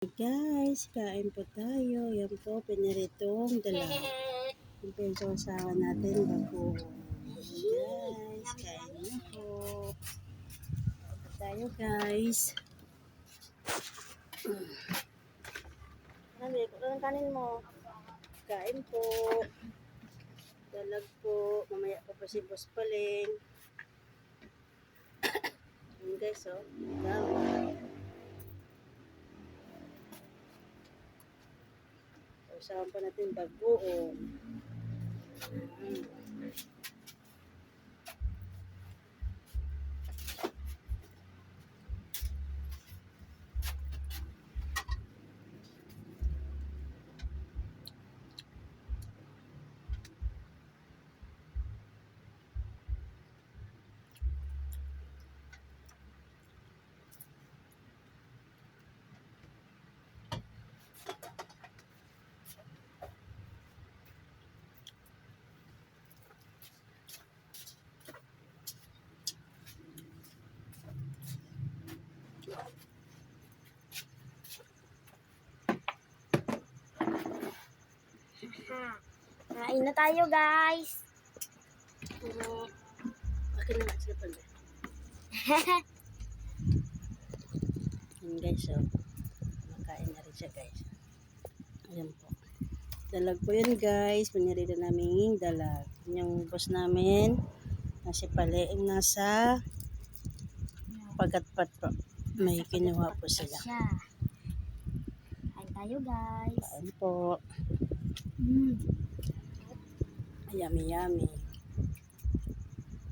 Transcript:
Guys, kain po tayo. Yan po, piniritong dalag. Yung po yung sausawan natin bago. Guys, kain na po. Kain tayo guys. Ano ang kanin mo? Kain po. Dalag po. Mamaya po po si Boss Paling. Yan guys, oh. Dami. Usahan pa natin bagoong. Kain na tayo, guys. Akin na sila pala. Yan guys, oh. Makain na rin siya guys. Ayan po. Dalag po yun guys. Pinirito namin dalag. Yung boss namin na si Paleing nasa Pagatpat po. May kinuha po sila. Kain tayo, guys. Kain po. Yummy yummy.